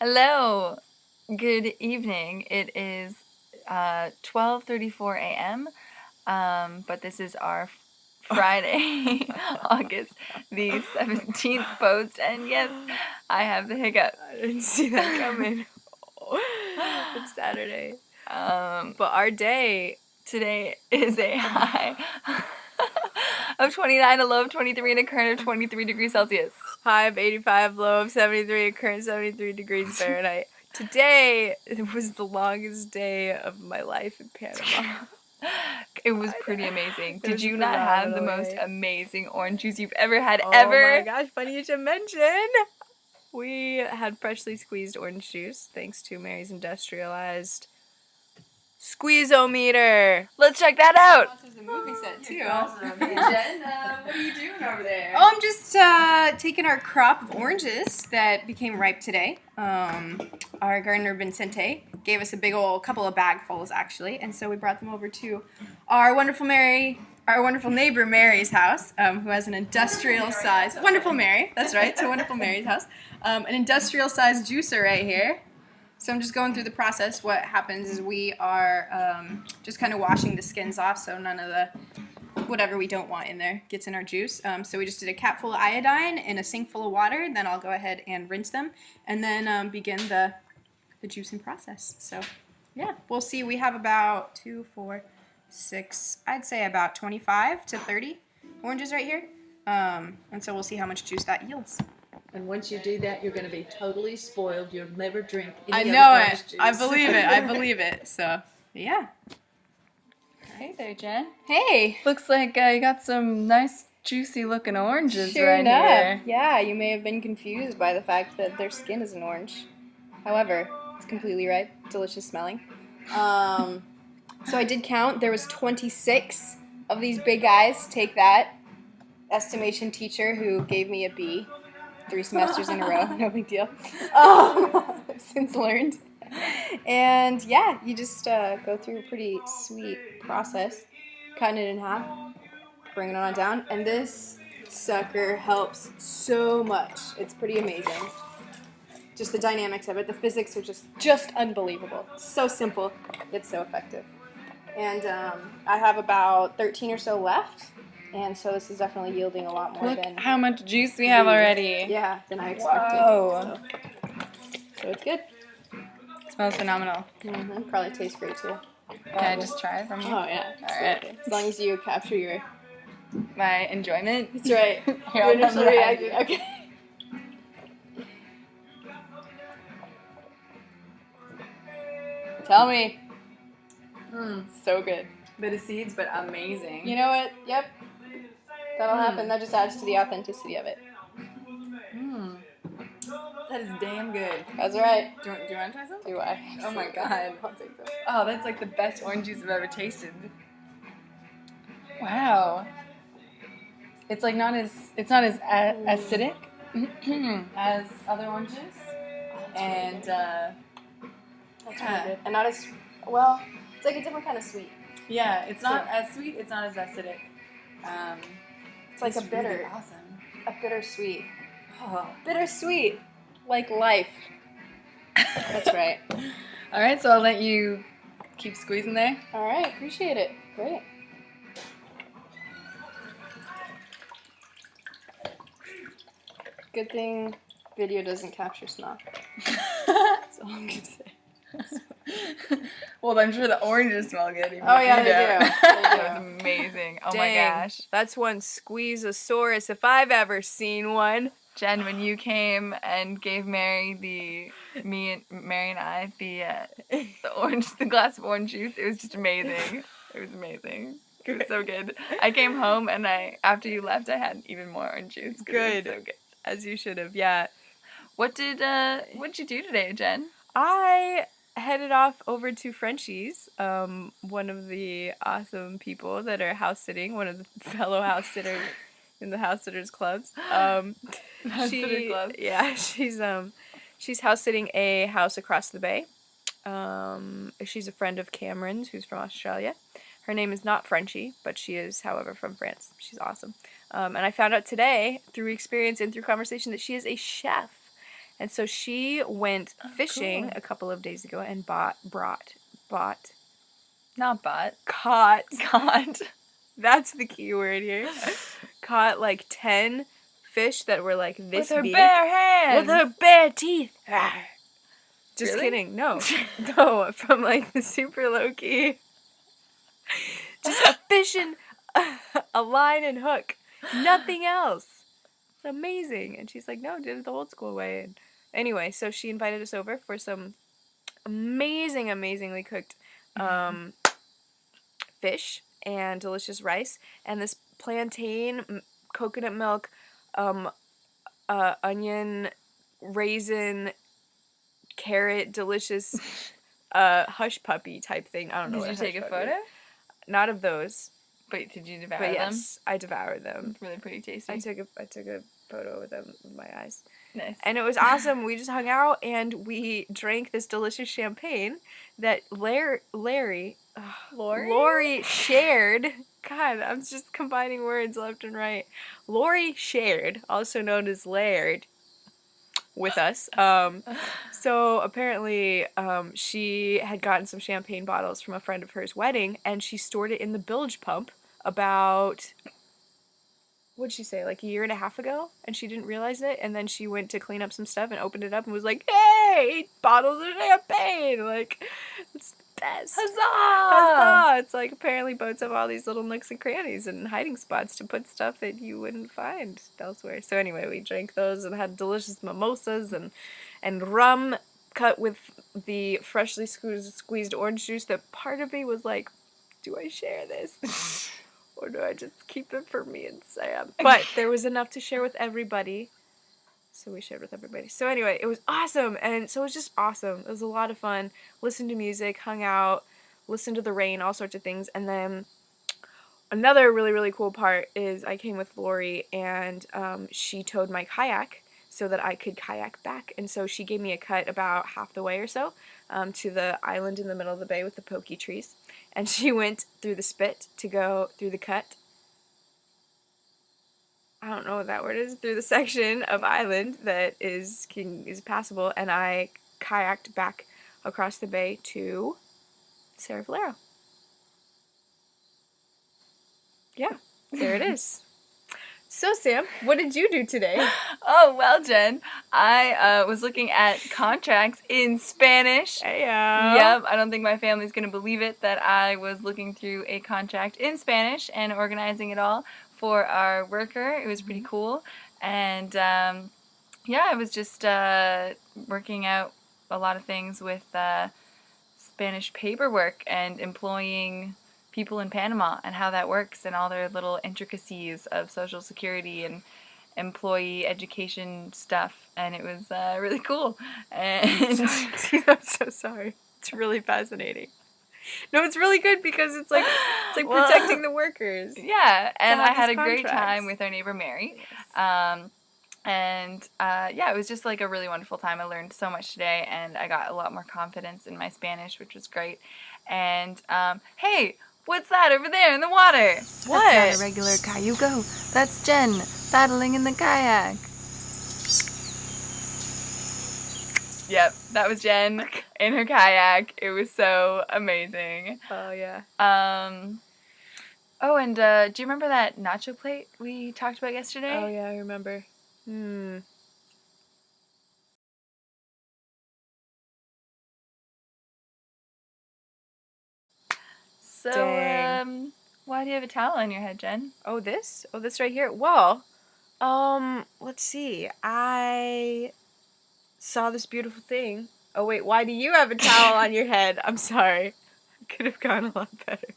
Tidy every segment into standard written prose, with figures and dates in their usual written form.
Hello, good evening. It is 12:34 a.m. But this is our Friday, August the 17th post, and yes, I have the hiccup. I didn't see that coming. It's Saturday. But our day Today is a high of 29, a low of 23, and a current of 23 degrees Celsius. high of 85, low of 73, current 73 degrees Fahrenheit. Today was the longest day of my life in Panama. It was pretty amazing. Did was you a not have the phenomenal most day. amazing orange juice you've ever had Oh ever? my gosh, funny you should mention. We had freshly squeezed orange juice thanks to Mary's industrialized squeeze-o-meter. Let's check that out. There's a movie set too. Awesome. Hey Jen, what are you doing over there? Oh, I'm just taking our crop of oranges that became ripe today. Our gardener Vincente gave us a big old couple of bagfuls actually, and so we brought them over to our wonderful neighbor Mary's house, who has an industrial size. Wonderful Mary, that's right. So wonderful Mary's house, an industrial size juicer right here. So I'm just going through the process. What happens is we are just kind of washing the skins off, so none of the whatever we don't want in there gets in our juice. So we just did a cap full of iodine in a sink full of water. Then I'll go ahead and rinse them, and then begin the juicing process. So yeah, we'll see. We have about 2, 4, 6, I'd say about 25 to 30 oranges right here. And so we'll see how much juice that yields. And once you do that, you're going to be totally spoiled. You'll never drink any I other know orange it. juice. I believe it. I believe it. So yeah. Hey there, Jen. Hey. Looks like you got some nice, juicy looking oranges Sure right enough. here. Yeah, you may have been confused by the fact that their skin is an orange. However, it's completely ripe, delicious smelling. So I did count. There was 26 of these big guys. Take that. Estimation teacher who gave me a B 3 semesters in a row. No big deal. I've since learned. And yeah, you just go through a pretty sweet process. Cutting it in half. Bringing it on down. And this sucker helps so much. It's pretty amazing. Just the dynamics of it. The physics are just unbelievable. So simple, yet so effective. And I have about 13 or so left. And so this is definitely yielding a lot more Look than how much juice we have already. yeah, than I expected. Whoa. So it's good. Smells phenomenal. Probably tastes great too. Can I just try it from you? Oh yeah. All right. Okay. As long as you capture your. My enjoyment. That's right. Here, Your I'll come initial back. reaction. Okay. Tell me. So good. Bit of seeds, but amazing. You know what? Yep. That'll happen. That just adds to the authenticity of it. That is damn good. That's right. Do you want to try some? Do I? Oh my god. I'll take this. Oh, that's like the best orange juice I've ever tasted. Wow. It's like not as acidic as other oranges. And That's really good. And not as well. It's like a different kind of sweet. yeah, it's not as sweet, it's not as acidic. It's like a bitter, really awesome. a bittersweet. Oh. Bittersweet, like life. That's right. All right, so I'll let you keep squeezing there. All right, appreciate it. Great. Good thing video doesn't capture smell. That's all I'm gonna say. Well, I'm sure the oranges smell good. Even Oh, if yeah, you they don't. do. They That was amazing. Oh my Dang, gosh. That's one squeezosaurus if I've ever seen one. Jen, when you came and gave Mary Mary and I the glass of orange juice, it was just amazing. It was amazing. It was so good. I came home and after you left, I had even more orange juice. 'Cause it was so good. As you should have, yeah. What'd you do today, Jen? I headed off over to Frenchie's, one of the awesome people that are house sitting, one of the fellow house sitters in the house sitters clubs. House sitter club. Yeah, she's house sitting a house across the bay. She's a friend of Cameron's, who's from Australia. Her name is not Frenchie, but she is, however, from France. She's awesome. And I found out today, through experience and through conversation, that she is a chef. And so she went fishing cool. a couple of days ago and Not bought. caught. Caught. That's the key word here. Caught like 10 fish that were like this With her big. bare hands. With her bare teeth. Just Really? kidding. No. No, from like the super low key. Just a fishing, a line and hook. Nothing else. It's amazing. And she's like, no, did it the old school way. And anyway, so she invited us over for some amazingly cooked fish and delicious rice and this plantain, coconut milk, onion, raisin, carrot, delicious hush puppy type thing. I don't know. Did what you take a hush puppy photo? is. Not of those, But did you devour but them? yes, I devoured them. Really pretty tasty. I took a photo with them with my eyes. Nice. And it was awesome. We just hung out and we drank this delicious champagne that Lori shared. God, I'm just combining words left and right. Lori shared, also known as Laird, with us. So apparently she had gotten some champagne bottles from a friend of hers wedding and she stored it in the bilge pump about, what'd she say, like a year and a half ago, and she didn't realize it, and then she went to clean up some stuff and opened it up and was like, hey, 8 bottles of champagne, like, it's the best. Huzzah! Huzzah! It's like, apparently boats have all these little nooks and crannies and hiding spots to put stuff that you wouldn't find elsewhere. So anyway, we drank those and had delicious mimosas and rum cut with the freshly squeezed orange juice that part of me was like, do I share this? Or do I just keep it for me and Sam? But there was enough to share with everybody. So we shared with everybody. So anyway, it was awesome. And so it was just awesome. It was a lot of fun. Listened to music, hung out, listened to the rain, all sorts of things. And then another really, really cool part is I came with Lori and she towed my kayak so that I could kayak back. And so she gave me a cut about half the way or so to the island in the middle of the bay with the pokey trees. And she went through the spit to go through the cut. I don't know what that word is. Through the section of island that is passable. And I kayaked back across the bay to Cerro Valero. Yeah, there it is. So, Sam, what did you do today? Oh, well, Jen, I was looking at contracts in Spanish. Heyo. Yep, I don't think my family's going to believe it that I was looking through a contract in Spanish and organizing it all for our worker. It was pretty cool. And, yeah, I was just working out a lot of things with Spanish paperwork and employing people in Panama and how that works and all their little intricacies of Social Security and employee education stuff, and it was really cool. And I'm so sorry. It's really fascinating. No, it's really good because it's like Well, protecting the workers. yeah, and I have had a these great contracts. time with our neighbor Mary. Yes. And yeah, it was just like a really wonderful time. I learned so much today, and I got a lot more confidence in my Spanish, which was great. And hey, what's that over there in the water? What? That's not a regular cayuco. That's Jen paddling in the kayak. Yep, that was Jen in her kayak. It was so amazing. Oh yeah. Oh, and do you remember that nacho plate we talked about yesterday? Oh yeah, I remember. So, Dang. why do you have a towel on your head, Jen? Oh this? Oh this right here. Well, let's see. I saw this beautiful thing. Oh wait, why do you have a towel on your head? I'm sorry. Could have gone a lot better.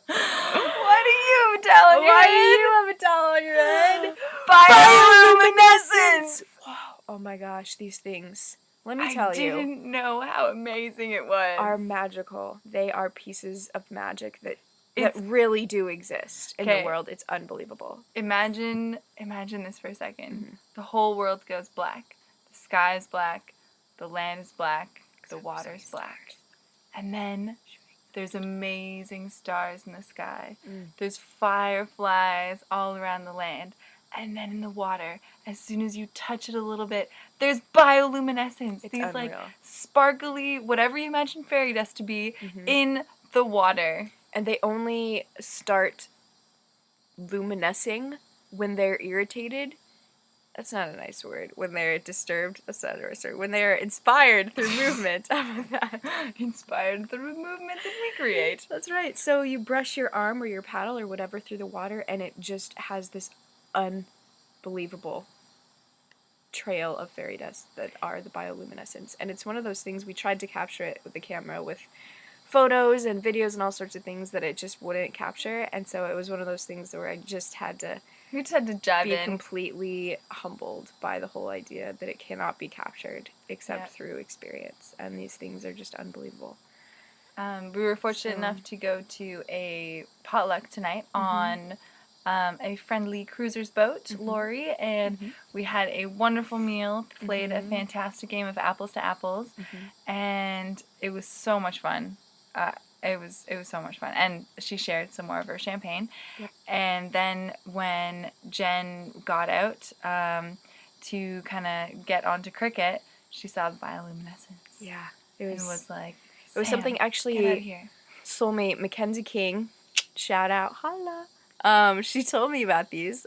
Why do you have a towel on your Why head? do you have a towel on your head? BIO-LUMINESCENce! Wow. Oh my gosh, these things. Let me I tell you. didn't know how amazing it was. Are magical. They are pieces of magic that It's- really do exist in the Okay. world. It's unbelievable. Imagine this for a second. Mm-hmm. The whole world goes black. The sky is black. The land is black. The water is black. And then there's amazing stars in the sky. There's fireflies all around the land. And then in the water, as soon as you touch it a little bit, there's bioluminescence. It's These like unreal. sparkly, whatever you imagine fairy dust to be, in the water. And they only start luminescing when they're irritated. That's not a nice word. When they're disturbed. That's not a nice word. When they're inspired through movement. How about that? Inspired through movement that we create. That's right. So you brush your arm or your paddle or whatever through the water, and it just has this unbelievable trail of fairy dust that are the bioluminescence. And it's one of those things, we tried to capture it with the camera with photos and videos and all sorts of things that it just wouldn't capture. And so it was one of those things where I just had to We just had to dive be in. completely humbled by the whole idea that it cannot be captured except through experience. And these things are just unbelievable. We were fortunate enough to go to a potluck tonight on a friendly cruiser's boat, Lori, and we had a wonderful meal, played a fantastic game of apples to apples, and it was so much fun. It was so much fun, and she shared some more of her champagne. Yep. And then when Jenn got out to kind of get onto cricket, she saw the bioluminescence. Yeah. It was like, It was Sam, something get out of actually, here. soulmate Mackenzie King, shout out, holla. She told me about these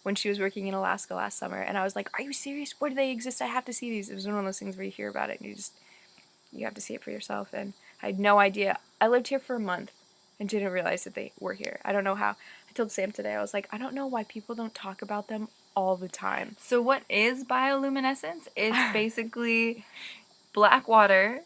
when she was working in Alaska last summer, and I was like, are you serious? Where do they exist? I have to see these. It was one of those things where you hear about it and you have to see it for yourself, and I had no idea. I lived here for a month and didn't realize that they were here. I don't know how. I told Sam today, I was like, I don't know why people don't talk about them all the time. So what is bioluminescence? It's basically black water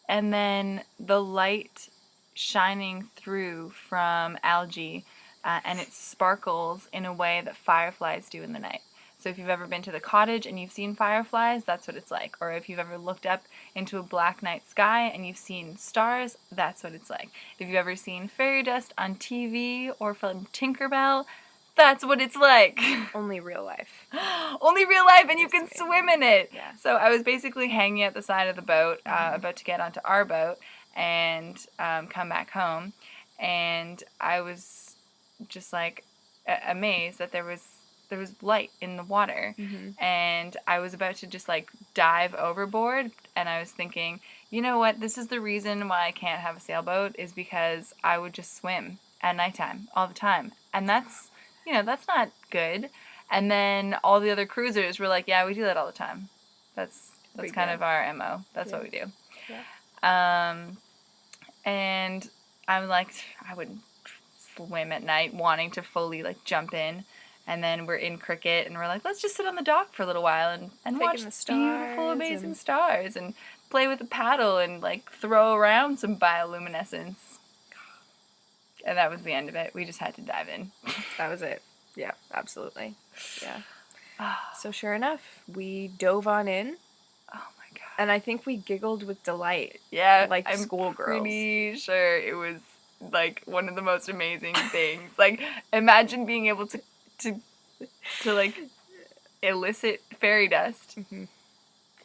and then the light shining through from algae, and it sparkles in a way that fireflies do in the night. So if you've ever been to the cottage and you've seen fireflies, that's what it's like. Or if you've ever looked up into a black night sky and you've seen stars, that's what it's like. If you've ever seen fairy dust on TV or from Tinkerbell, that's what it's like. Only real life. Only real life, and you can It's swim in it. Yeah. So I was basically hanging at the side of the boat, about to get onto our boat and come back home, and I was just like amazed that there was light in the water, and I was about to just like dive overboard, and I was thinking, you know what, this is the reason why I can't have a sailboat, is because I would just swim at nighttime all the time, and that's not good. And then all the other cruisers were like, yeah, we do that all the time. That's kind of our MO. That's what we do. Yeah. And I'm like, I would swim at night wanting to fully like jump in. And then we're in cricket and we're like, let's just sit on the dock for a little while and watch the beautiful, stars amazing and- stars and play with a paddle and like throw around some bioluminescence. And that was the end of it. We just had to dive in. That was it. Yeah, absolutely. Yeah. So sure enough, we dove on in, Oh my god. and I think we giggled with delight. Yeah, Like I'm schoolgirls. pretty sure it was like one of the most amazing things. Like, imagine being able to like elicit fairy dust It was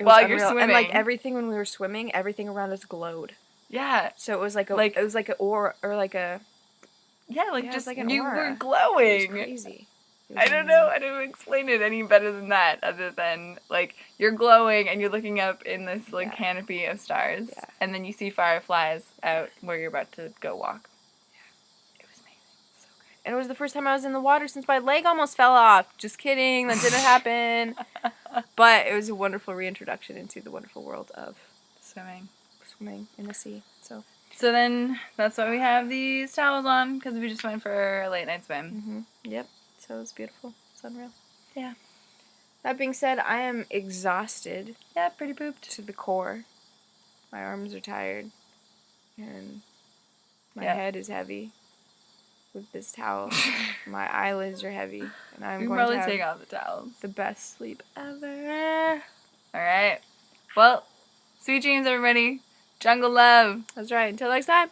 while you're unreal. swimming. And like everything when we were swimming, everything around us glowed. Yeah, So it was like Like- it was like an aura, or like a yeah, like Yeah, it's just like an you aura. were it was glowing. crazy. It was I don't know. I don't explain it any better than that, other than like you're glowing and you're looking up in this like Yeah. canopy of stars, Yeah. and then you see fireflies out where you're about to go walk. It was amazing. So good. And it was the first time I was in the water since my leg almost fell off. Just kidding, that didn't happen. But it was a wonderful reintroduction into the wonderful world of swimming in the sea. So then that's why we have these towels on, because we just went for a late night swim. Yep. So it was beautiful. It's unreal. Yeah. That being said, I am exhausted Yeah, pretty pooped. to the core. My arms are tired. And my Yeah. head is heavy with this towel. My eyelids are heavy. And I'm We can going probably to have take off the towels. the best sleep ever. All right. Well, sweet dreams, everybody. Jungle love. That's right. Until next time.